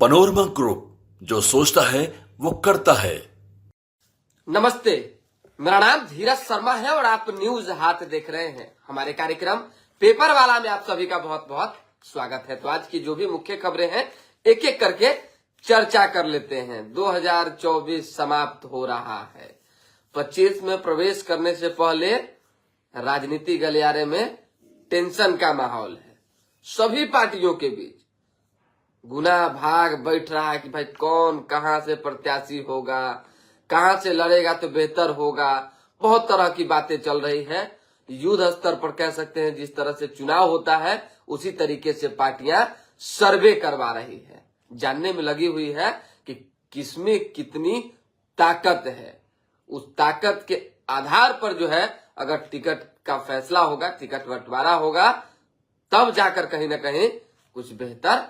Panorama group, जो सोचता है वो करता है। नमस्ते, मेरा नाम धीरज शर्मा है और आप न्यूज हाथ देख रहे हैं। हमारे कार्यक्रम पेपर वाला में आप सभी का बहुत बहुत स्वागत है। तो आज की जो भी मुख्य खबरें हैं एक एक करके चर्चा कर लेते हैं। 2024 समाप्त हो रहा है। 25 में प्रवेश करने से पहले राजनीति गलियारे में टेंशन का माहौल है। सभी पार्टियों के बीच गुना भाग बैठ रहा है कि भाई कौन कहां से प्रत्याशी होगा, कहां से लड़ेगा तो बेहतर होगा। बहुत तरह की बातें चल रही है। युद्ध स्तर पर कह सकते हैं, जिस तरह से चुनाव होता है उसी तरीके से पार्टियां सर्वे करवा रही है, जानने में लगी हुई है कि किसमें कितनी ताकत है। उस ताकत के आधार पर जो है अगर टिकट का फैसला होगा, टिकट बंटवारा होगा, तब जाकर कहीं ना कहीं कुछ बेहतर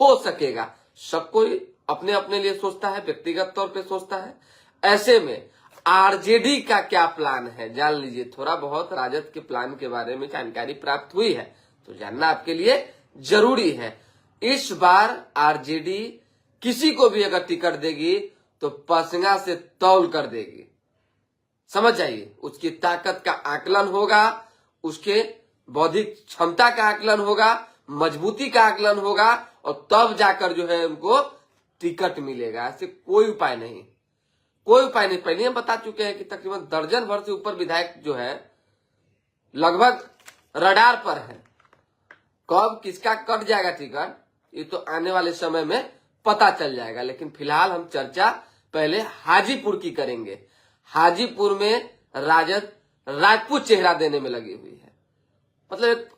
हो सकेगा। सब कोई अपने अपने लिए सोचता है, व्यक्तिगत तौर पे सोचता है। ऐसे में आरजेडी का क्या प्लान है जान लीजिए। थोड़ा बहुत राजद के प्लान के बारे में जानकारी प्राप्त हुई है तो जानना आपके लिए जरूरी है। इस बार आरजेडी किसी को भी अगर टिकट देगी तो पसंगा से तौल कर देगी। समझ जाइए, उसकी ताकत का आकलन होगा, उसके बौद्धिक क्षमता का आकलन होगा, मजबूती का आकलन होगा और तब जाकर जो है उनको टिकट मिलेगा। ऐसे कोई उपाय नहीं, कोई उपाय नहीं। पहले हम बता चुके हैं कि तकरीबन दर्जन भर से ऊपर विधायक जो है लगभग रडार पर है। कब किसका कट जाएगा टिकट ये तो आने वाले समय में पता चल जाएगा। लेकिन फिलहाल हम चर्चा पहले हाजीपुर की करेंगे। हाजीपुर में राजद राजपूत चेहरा देने में लगी हुई है। मतलब एक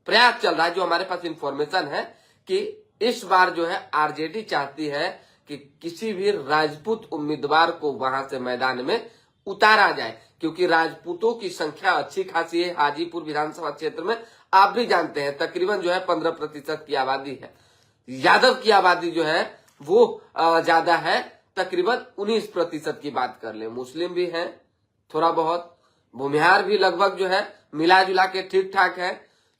प्रयास चल रहा है, जो हमारे पास इंफॉर्मेशन है कि इस बार जो है आरजेडी चाहती है कि किसी भी राजपूत उम्मीदवार को वहां से मैदान में उतारा जाए, क्योंकि राजपूतों की संख्या अच्छी खासी है हाजीपुर विधानसभा क्षेत्र में। आप भी जानते हैं तकरीबन जो है 15% की आबादी है। यादव की आबादी जो है वो ज्यादा है, तकरीबन 19% की बात कर ले। मुस्लिम भी है थोड़ा बहुत, भूमिहार भी लगभग जो है मिला जुला के ठीक ठाक है।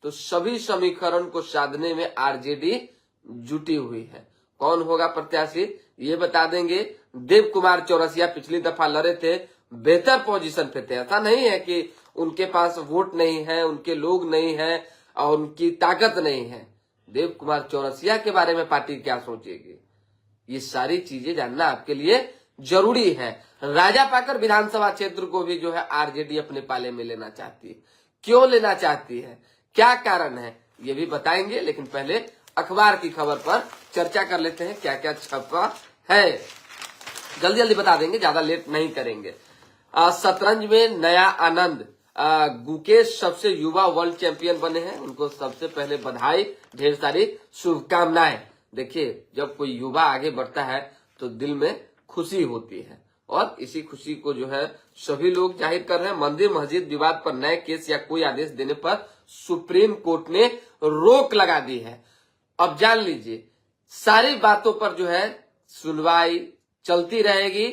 तो सभी समीकरण को साधने में आरजेडी जुटी हुई है। कौन होगा प्रत्याशी ये बता देंगे। देव कुमार चौरसिया पिछली दफा लड़े थे, बेहतर पोजीशन पे थे। ऐसा नहीं है कि उनके पास वोट नहीं है, उनके लोग नहीं है और उनकी ताकत नहीं है। देव कुमार चौरसिया के बारे में पार्टी क्या सोचेगी, ये सारी चीजें जानना आपके लिए जरूरी है। राजापाकर विधानसभा क्षेत्र को भी जो है आरजेडी अपने पाले में लेना चाहती है। क्यों लेना चाहती है, क्या कारण है, ये भी बताएंगे। लेकिन पहले अखबार की खबर पर चर्चा कर लेते हैं, क्या क्या छपा है जल्दी जल्दी बता देंगे, ज्यादा लेट नहीं करेंगे। शतरंज में नया आनंद, गुकेश सबसे युवा वर्ल्ड चैंपियन बने हैं, उनको सबसे पहले बधाई, ढेर सारी शुभकामनाएं। देखिए, जब कोई युवा आगे बढ़ता है तो दिल में खुशी होती है और इसी खुशी को जो है सभी लोग जाहिर कर रहे हैं। मंदिर मस्जिद विवाद पर नए केस या कोई आदेश देने पर सुप्रीम कोर्ट ने रोक लगा दी है। अब जान लीजिए, सारी बातों पर जो है सुनवाई चलती रहेगी,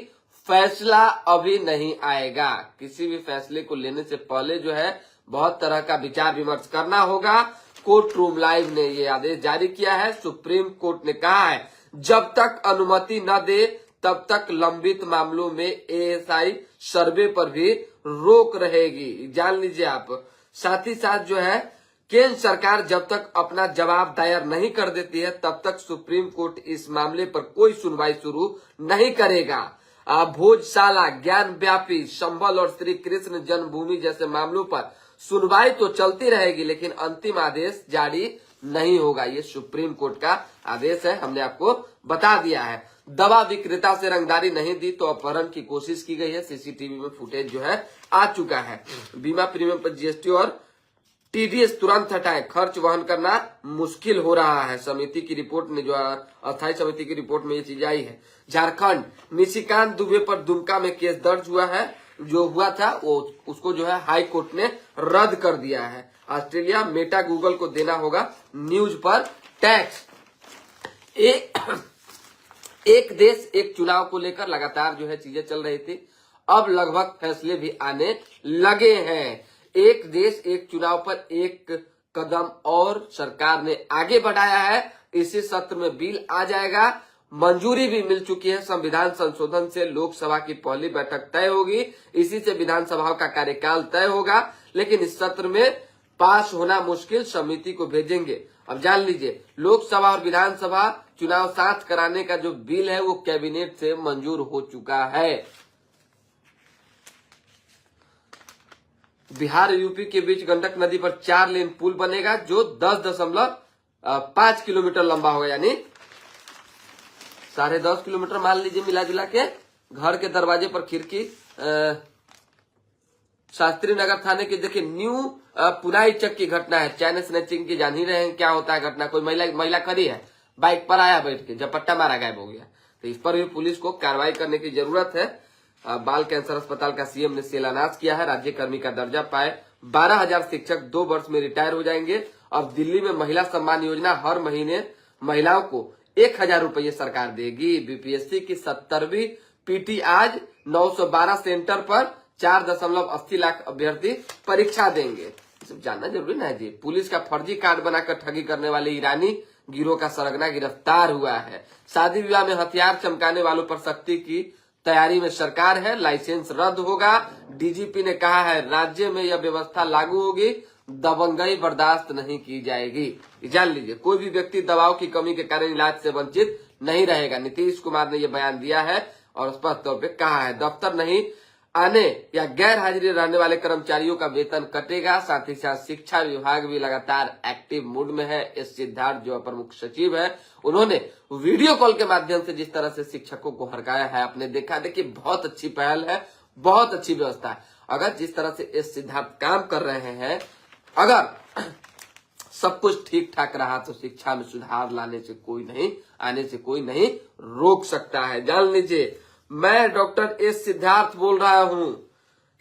फैसला अभी नहीं आएगा। किसी भी फैसले को लेने से पहले जो है बहुत तरह का विचार विमर्श करना होगा। कोर्ट रूम लाइव ने ये आदेश जारी किया है। सुप्रीम कोर्ट ने कहा है जब तक अनुमति न दे तब तक लंबित मामलों में एएसआई सर्वे पर भी रोक रहेगी। जान लीजिए आप। साथ ही साथ जो है केंद्र सरकार जब तक अपना जवाब दायर नहीं कर देती है तब तक सुप्रीम कोर्ट इस मामले पर कोई सुनवाई शुरू नहीं करेगा। भोजशाला, ज्ञान व्यापी, संभल और श्री कृष्ण जन्मभूमि जैसे मामलों पर सुनवाई तो चलती रहेगी, लेकिन अंतिम आदेश जारी नहीं होगा। ये सुप्रीम कोर्ट का आदेश है, हमने आपको बता दिया है। दवा विक्रेता से रंगदारी नहीं दी तो अपहरण की कोशिश की गई है। सीसीटीवी में फुटेज जो है आ चुका है। बीमा प्रीमियम पर जीएसटी और टीडीएस तुरंत हटाए, खर्च वहन करना मुश्किल हो रहा है। समिति की रिपोर्ट ने जो अस्थायी समिति की रिपोर्ट में ये चीज आई है। झारखंड, निशिकांत दुबे पर दुमका में केस दर्ज हुआ है। जो हुआ था वो उसको जो है हाई कोर्ट ने रद्द कर दिया है। ऑस्ट्रेलिया, मेटा गूगल को देना होगा न्यूज पर टैक्स। एक देश एक चुनाव को लेकर लगातार जो है चीजें चल रही थी, अब लगभग फैसले भी आने लगे हैं। एक देश एक चुनाव पर एक कदम और सरकार ने आगे बढ़ाया है। इसी सत्र में बिल आ जाएगा। मंजूरी भी मिल चुकी है। संविधान संशोधन से लोकसभा की पहली बैठक तय होगी, इसी से विधानसभा का कार्यकाल तय होगा, लेकिन इस सत्र में पास होना मुश्किल, समिति को भेजेंगे। अब जान लीजिए, लोकसभा और विधानसभा चुनाव साथ कराने का जो बिल है वो कैबिनेट से मंजूर हो चुका है। बिहार यूपी के बीच गंडक नदी पर 4 लेन पुल बनेगा जो 10.5 किलोमीटर लंबा होगा, यानी 10.5 किलोमीटर मान लीजिए मिला जुला के। घर के दरवाजे पर खिड़की। शास्त्री नगर थाने की देखिए न्यू पुनाई चक की घटना है। चैन स्नैचिंग की जान ही रहे हैं क्या होता है घटना। कोई महिला खड़ी है, बाइक पर आया बैठ के, झपट्टा मारा गायब हो गया। तो इस पर भी पुलिस को कार्रवाई करने की जरूरत है। बाल कैंसर अस्पताल का सीएम ने शिलान्यास किया है। राज्य कर्मी का दर्जा पाए 12,000 शिक्षक 2 वर्ष में रिटायर हो जाएंगे। अब दिल्ली में महिला सम्मान योजना, हर महीने महिलाओं को 1,000 रुपये सरकार देगी। बीपीएससी की 70वीं पीटी आज 912 सेंटर पर 4.80 लाख अभ्यर्थी परीक्षा देंगे। सब जानना जरूरी ना है जी। पुलिस का फर्जी कार्ड बनाकर ठगी करने वाले ईरानी गिरोह का सरगना गिरफ्तार हुआ है। शादी विवाह में हथियार चमकाने वालों पर सख्ती की तैयारी में सरकार है। लाइसेंस रद्द होगा। डीजीपी ने कहा है राज्य में यह व्यवस्था लागू होगी, दबंगई बर्दाश्त नहीं की जाएगी। जान लीजिए, कोई भी व्यक्ति दवाओं की कमी के कारण इलाज से वंचित नहीं रहेगा। नीतीश कुमार ने यह बयान दिया है और स्पष्ट तौर पर कहा है दफ्तर नहीं आने या गैर हाजिरी रहने वाले कर्मचारियों का वेतन कटेगा। साथ ही साथ शिक्षा विभाग भी लगातार एक्टिव मूड में है। एस सिद्धार्थ जो अपर मुख्य सचिव है, उन्होंने वीडियो कॉल के माध्यम से जिस तरह से शिक्षकों को हड़काया है, आपने देखा। देखिए, बहुत अच्छी पहल है, बहुत अच्छी व्यवस्था है। अगर जिस तरह से एस सिद्धार्थ काम कर रहे हैं, अगर सब कुछ ठीक ठाक रहा तो शिक्षा में सुधार आने से कोई नहीं रोक सकता है। जान लीजिए, मैं डॉक्टर एस सिद्धार्थ बोल रहा हूं।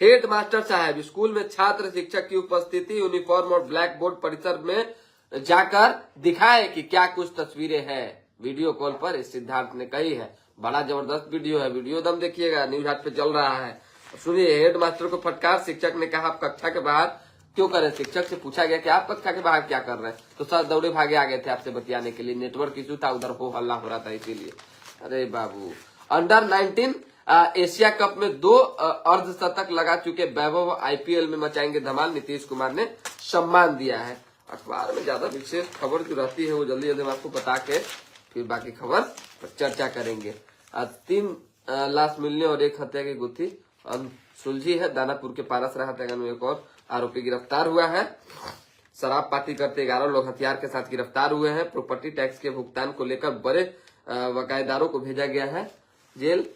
हेड मास्टर साहब स्कूल में छात्र शिक्षक की उपस्थिति, यूनिफॉर्म और ब्लैक बोर्ड परिसर में जाकर दिखाए कि क्या कुछ तस्वीरें हैं। वीडियो कॉल पर एस सिद्धार्थ ने कही है। बड़ा जबरदस्त वीडियो है, वीडियो दम देखिएगा, न्यूज हाट पे चल रहा है। सुनिए, हेड मास्टर को फटकार। शिक्षक ने कहा आप कक्षा के बाहर क्यों करें। शिक्षक से पूछा गया कि आप कक्षा के बाहर क्या कर रहे हैं, तो सर दौड़े भागे आ गए थे आपसे बतियाने के लिए, नेटवर्क इशू था, उधर हो हल्ला हो रहा था इसीलिए। अरे बाबू, अंडर 19 एशिया कप में 2 अर्धशतक लगा चुके वैभव आईपीएल में मचाएंगे धमाल। नीतीश कुमार ने सम्मान दिया है। अखबार में ज्यादा विशेष खबर जो रहती है वो जल्दी जल्दी हम आपको बता के फिर बाकी खबर पर चर्चा करेंगे। 3 लाश मिलने और 1 हत्या की गुत्थी सुलझी है। दानापुर के पारसरा हत्याकांड में एक और आरोपी गिरफ्तार हुआ है। शराब पार्टी करते 11 लोग हथियार के साथ गिरफ्तार हुए हैं। प्रॉपर्टी टैक्स के भुगतान को लेकर बड़े बकायेदारों को भेजा गया है जेल।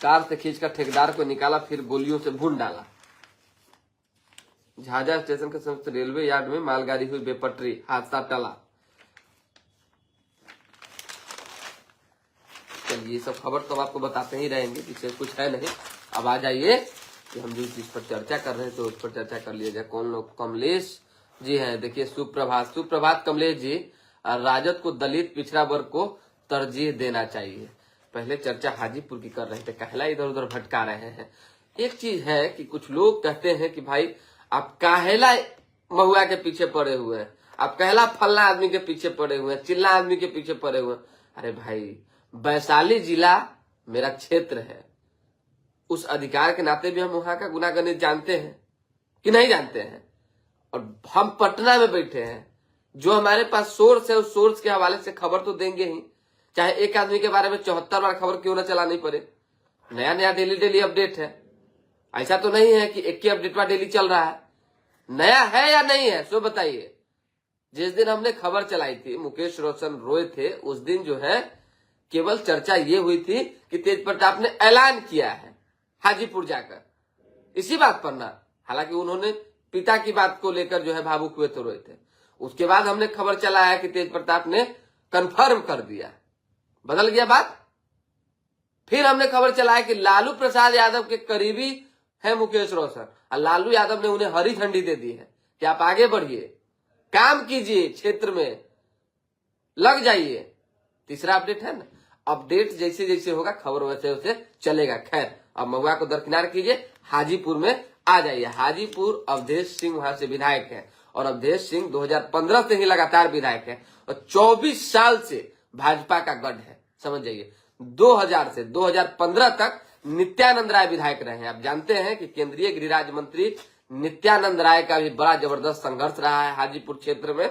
कार से खींचकर ठेकेदार को निकाला, फिर गोलियों से भून डाला। झाझा स्टेशन के समीप रेलवे यार्ड में मालगाड़ी हुई बेपटरी, हादसा टला। चलिए, ये सब खबर तो आपको बताते ही रहेंगे, विशेष कुछ है नहीं। अब आ जाइए कि हम जिस चीज पर चर्चा कर रहे हैं तो उस पर चर्चा कर लिया जाए। कौन लोग? कमलेश जी हैं। देखिए, सुप्रभात कमलेश जी। राजद को दलित पिछड़ा वर्ग को तरजीह देना चाहिए। पहले चर्चा हाजीपुर की कर रहे थे, काहेला इधर उधर भटका रहे हैं। एक चीज है कि कुछ लोग कहते हैं कि भाई आप काहेला महुआ के पीछे पड़े हुए हैं, आप काहेला फलना आदमी के पीछे पड़े हुए हैं, चिल्ला आदमी के पीछे पड़े हुए हैं। अरे भाई, वैशाली जिला मेरा क्षेत्र है, उस अधिकार के नाते भी हम वहां का गुनागणित जानते हैं कि नहीं जानते हैं। और हम पटना में बैठे हैं, जो हमारे पास सोर्स है उस सोर्स के हवाले से खबर तो देंगे ही, चाहे एक आदमी के बारे में 74 बार खबर क्यों ना चलानी पड़े। नया नया डेली अपडेट है, ऐसा तो नहीं है कि एक ही अपडेट डेली चल रहा है। नया है या नहीं है सो बताइए। जिस दिन हमने खबर चलाई थी, मुकेश रोशन रोए थे, उस दिन जो है केवल चर्चा ये हुई थी कि तेज प्रताप ने ऐलान किया है हाजीपुर जाकर, इसी बात पर ना। हालांकि उन्होंने पिता की बात को लेकर जो है भावुक हुए तो रोए थे। उसके बाद हमने खबर चलाया कि तेज प्रताप ने कंफर्म कर दिया, बदल गया बात। फिर हमने खबर चलाया कि लालू प्रसाद यादव के करीबी है मुकेश रोशन, और लालू यादव ने उन्हें हरी झंडी दे दी है कि आप आगे बढ़िए, काम कीजिए, क्षेत्र में लग जाइए। तीसरा अपडेट है ना, अपडेट जैसे जैसे होगा खबर वैसे वैसे चलेगा। खैर, अब महुआ को दरकिनार कीजिए, हाजीपुर में आ जाइए। हाजीपुर अवधेश सिंह वहां से विधायक है और अवधेश सिंह 2015 से ही लगातार विधायक है और 24 साल से भाजपा का गढ़ है। समझ जाइए, 2000 से 2015 तक नित्यानंद राय विधायक रहे हैं। आप जानते हैं कि केंद्रीय गृह राज्य मंत्री नित्यानंद राय का भी बड़ा जबरदस्त संघर्ष रहा है हाजीपुर क्षेत्र में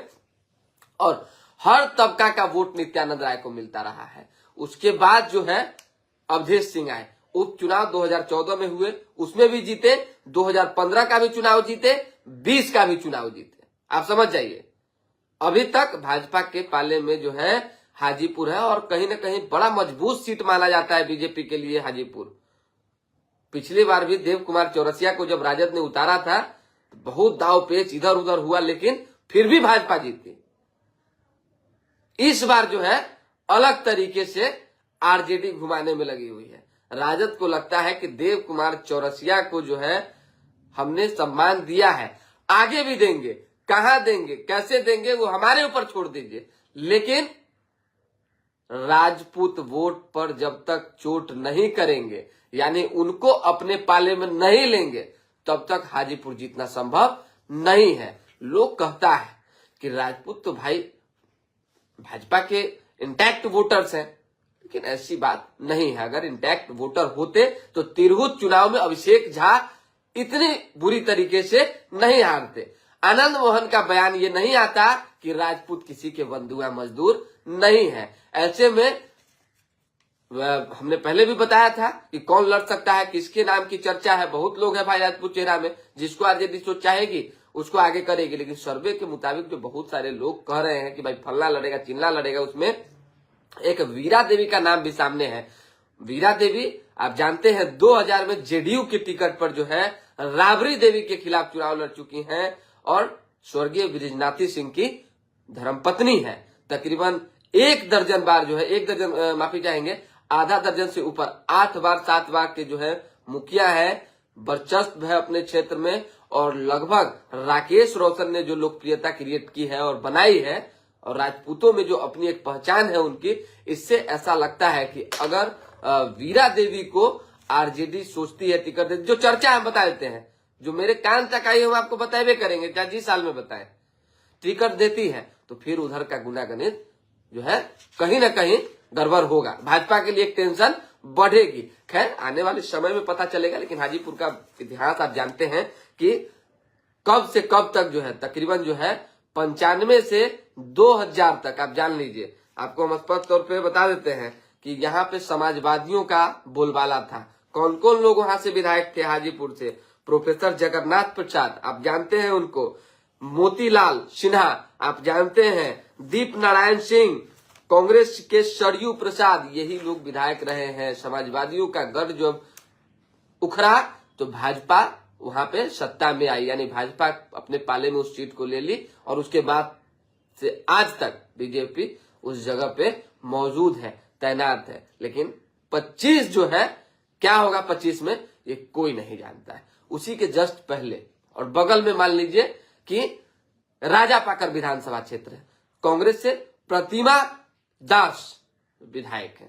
और हर तबका का वोट नित्यानंद राय को मिलता रहा है। उसके बाद जो है अवधेश सिंह आए, उपचुनाव 2014 में हुए, उसमें भी जीते, 2015 का भी चुनाव जीते, 20 का भी चुनाव जीते। आप समझ जाइए, अभी तक भाजपा के पाले में जो है हाजीपुर है और कहीं ना कहीं बड़ा मजबूत सीट माना जाता है बीजेपी के लिए हाजीपुर। पिछली बार भी देव कुमार चौरसिया को जब राजद ने उतारा था तो बहुत दाव पेच इधर उधर हुआ, लेकिन फिर भी भाजपा जीती। इस बार जो है अलग तरीके से आरजेडी घुमाने में लगी हुई है। राजद को लगता है कि देव कुमार चौरसिया को जो है हमने सम्मान दिया है, आगे भी देंगे, कहां देंगे, कैसे देंगे, वो हमारे ऊपर छोड़ दीजिए, लेकिन राजपूत वोट पर जब तक चोट नहीं करेंगे, यानी उनको अपने पाले में नहीं लेंगे, तब तक हाजीपुर जीतना संभव नहीं है। लोग कहता है कि राजपूत तो भाई भाजपा के इंटैक्ट वोटर्स हैं, लेकिन ऐसी बात नहीं है। अगर इंटैक्ट वोटर होते तो तिरहुत चुनाव में अभिषेक झा इतनी बुरी तरीके से नहीं हारते। आनंद मोहन का बयान ये नहीं आता कि राजपूत किसी के बंधुआ मजदूर नहीं है। ऐसे में हमने पहले भी बताया था कि कौन लड़ सकता है, किसके नाम की चर्चा है। बहुत लोग हैं भाई राजपूत चेहरा में, जिसको आरजेडी सोच चाहेगी उसको आगे करेगी, लेकिन सर्वे के मुताबिक जो बहुत सारे लोग कह रहे हैं कि भाई फल्ला लड़ेगा, चिल्ला लड़ेगा, उसमें एक वीरा देवी का नाम भी सामने है। वीरा देवी आप जानते हैं 2000 में जेडीयू की टिकट पर जो है राबड़ी देवी के खिलाफ चुनाव लड़ चुकी हैं और स्वर्गीय बृजनाथी सिंह की धर्मपत्नी है। तकरीबन 1 दर्जन बार जो है, 1 दर्जन माफी चाहेंगे, आधा दर्जन से ऊपर 8 बार 7 बार के जो है मुखिया है, वर्चस्व है अपने क्षेत्र में और लगभग राकेश रोशन ने जो लोकप्रियता क्रिएट की है और बनाई है और राजपूतों में जो अपनी एक पहचान है उनकी, इससे ऐसा लगता है कि अगर वीरा देवी को आरजेडी सोचती है टिकट दे, जो चर्चा हम बता देते हैं, जो मेरे कान तक आई हम आपको बताए करेंगे, चाहे जिस साल में बताएं, टिकट देती है तो फिर उधर का गुनागणित जो है कहीं ना कहीं गड़बड़ होगा, भाजपा के लिए एक टेंशन बढ़ेगी। खैर आने वाले समय में पता चलेगा, लेकिन हाजीपुर का इतिहास आप जानते हैं कि कब से कब तक जो है तकरीबन जो है 95 से 2000 तक आप जान लीजिए। आपको हम स्पष्ट तौर पे बता देते हैं कि यहाँ पे समाजवादियों का बोलबाला था। कौन कौन लोग वहां से विधायक थे हाजीपुर से? प्रोफेसर जगन्नाथ प्रसाद आप जानते हैं उनको, मोतीलाल सिन्हा आप जानते हैं, दीप नारायण सिंह, कांग्रेस के सरयू प्रसाद, यही लोग विधायक रहे हैं। समाजवादियों का गढ़ जब उखड़ा तो भाजपा वहां पे सत्ता में आई, यानी भाजपा अपने पाले में उस सीट को ले ली और उसके बाद से आज तक बीजेपी उस जगह पे मौजूद है, तैनात है। लेकिन 25 जो है क्या होगा 25 में ये कोई नहीं जानता है। उसी के जस्ट पहले और बगल में मान लीजिए कि राजापाकर विधानसभा क्षेत्र है, कांग्रेस से प्रतिमा दास विधायक है,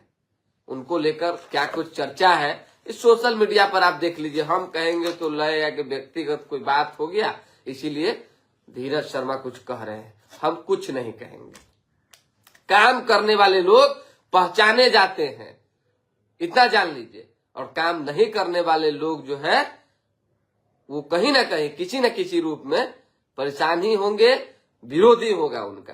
उनको लेकर क्या कुछ चर्चा है इस सोशल मीडिया पर आप देख लीजिए। हम कहेंगे तो लय या कि व्यक्तिगत कोई बात हो गया, इसीलिए धीरज शर्मा कुछ कह रहे हैं, हम कुछ नहीं कहेंगे। काम करने वाले लोग पहचाने जाते हैं, इतना जान लीजिए, और काम नहीं करने वाले लोग जो है वो कहीं ना कहीं किसी न किसी रूप में परेशान ही होंगे, विरोधी होगा उनका।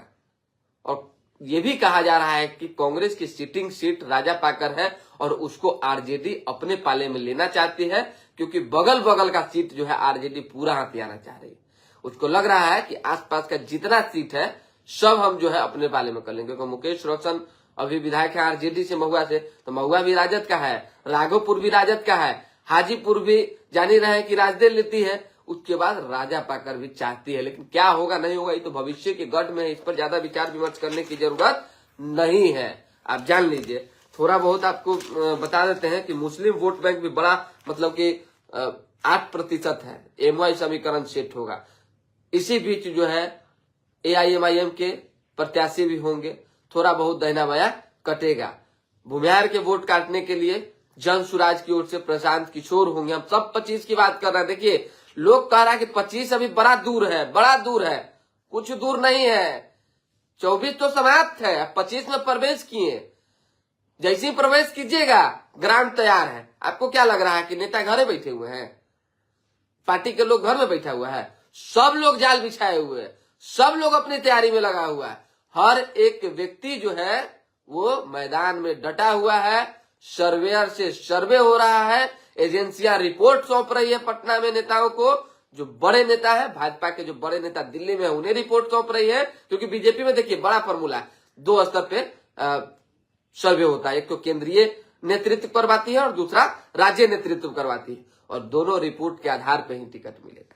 और ये भी कहा जा रहा है कि कांग्रेस की सिटिंग सीट राजापाकर है और उसको आरजेडी अपने पाले में लेना चाहती है, क्योंकि बगल बगल का सीट जो है आरजेडी पूरा हथियाना चाह रही है। उसको लग रहा है कि आसपास का जितना सीट है सब हम जो है अपने पाले में कर लेंगे, क्योंकि मुकेश रोशन अभी विधायक है आरजेडी से, महुआ से, तो महुआ भी राजद का है, राघोपुर भी राजद का है, हाजीपुर भी जान ही रहे हैं कि राजद लेती है, उसके बाद राजापाकर भी चाहती है। लेकिन क्या होगा नहीं होगा ये तो भविष्य के गढ़ में है, इस पर ज्यादा विचार विमर्श करने की जरूरत नहीं है, आप जान लीजिए। थोड़ा बहुत आपको बता देते हैं कि मुस्लिम वोट बैंक भी बड़ा मतलब कि 8% है, एमवाई समीकरण सेट होगा। इसी बीच जो है एआईएमआईएम के प्रत्याशी भी होंगे, थोड़ा बहुत दहना बाया कटेगा। भूमिहार के वोट काटने के लिए जन सुराज की ओर से प्रशांत किशोर होंगे। हम सब 25 की बात कर रहे हैं। देखिए लोग कह रहा है कि 25 अभी बड़ा दूर है, बड़ा दूर है, कुछ दूर नहीं है। 24 तो समाप्त है, 25 में प्रवेश किए। जैसे ही प्रवेश कीजिएगा ग्रांट तैयार है। आपको क्या लग रहा है कि नेता घरे बैठे हुए हैं? पार्टी के लोग घर में बैठा हुआ है? सब लोग जाल बिछाए हुए हैं, सब लोग अपनी तैयारी में लगा हुआ है। हर एक व्यक्ति जो है वो मैदान में डटा हुआ है। सर्वेयर से सर्वे हो रहा है, एजेंसियां रिपोर्ट सौंप रही है पटना में नेताओं को। जो बड़े नेता है, भाजपा के जो बड़े नेता दिल्ली में है, उन्हें रिपोर्ट सौंप रही है। क्योंकि बीजेपी में देखिए बड़ा फॉर्मूला है, 2 स्तर पे सर्वे होता है। एक तो केंद्रीय नेतृत्व करवाती है और दूसरा राज्य नेतृत्व करवाती है, और दोनों रिपोर्ट के आधार पर ही टिकट मिलेगा।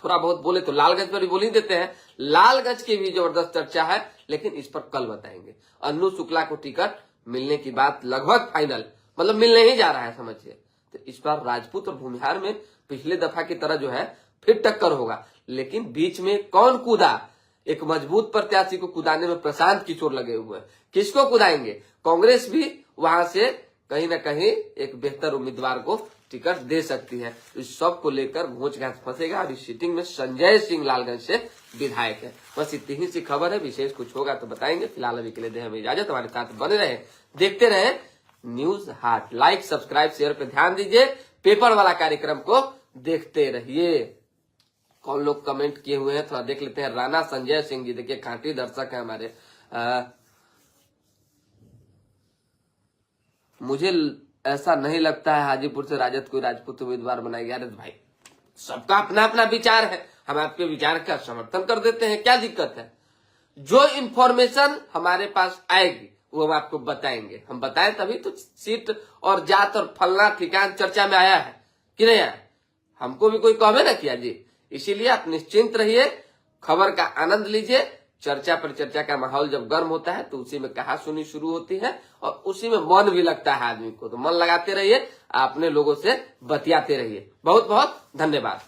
थोड़ा बहुत बोले तो लालगंज पर भी बोल ही देते हैं। लालगंज की भी जबरदस्त चर्चा है, लेकिन इस पर कल बताएंगे। अन्नू शुक्ला को टिकट मिलने की बात लगभग फाइनल, मतलब मिलने ही जा रहा है समझिए। तो इस बार राजपूत और भूमिहार में पिछले दफा की तरह जो है फिर टक्कर होगा। लेकिन बीच में कौन कूदा? एक मजबूत प्रत्याशी को कुदाने में प्रशांत किशोर लगे हुए हैं। किसको कुदाएंगे? कांग्रेस भी वहां से कहीं ना कहीं एक बेहतर उम्मीदवार को टिकट दे सकती है। इस सब को लेकर घोंच घास फंसेगा। और इस सीटिंग में संजय सिंह लालगंज से विधायक है। बस इतनी ही सी खबर है, विशेष कुछ होगा तो बताएंगे। फिलहाल अभी के लिए दे हमें इजाजत। हमारे साथ बने रहे, देखते रहे न्यूज हाट। लाइक, सब्सक्राइब, शेयर पे ध्यान दीजिए। पेपर वाला कार्यक्रम को देखते रहिए। कौन लोग कमेंट किए हुए हैं थोड़ा देख लेते हैं। राणा संजय सिंह जी, देखिए खांटी दर्शक है हमारे। मुझे ऐसा नहीं लगता है हाजीपुर से राजद कोई राजपूत उम्मीदवार बनाएगा। अरे भाई, सबका अपना अपना विचार है, हम आपके विचार का समर्थन कर देते हैं, क्या दिक्कत है? जो इंफॉर्मेशन हमारे पास आएगी वो हम आपको बताएंगे। हम बताएं तभी तो सीट और जात और फलना ठिकान चर्चा में आया है कि नहीं आया? हमको भी कोई कहवे ना किया जी। इसीलिए आप निश्चिंत रहिए, खबर का आनंद लीजिए। चर्चा पर चर्चा का माहौल जब गर्म होता है तो उसी में कहा सुनी शुरू होती है, और उसी में मन भी लगता है आदमी को। तो मन लगाते रहिए, अपने लोगों से बतियाते रहिए। बहुत बहुत धन्यवाद।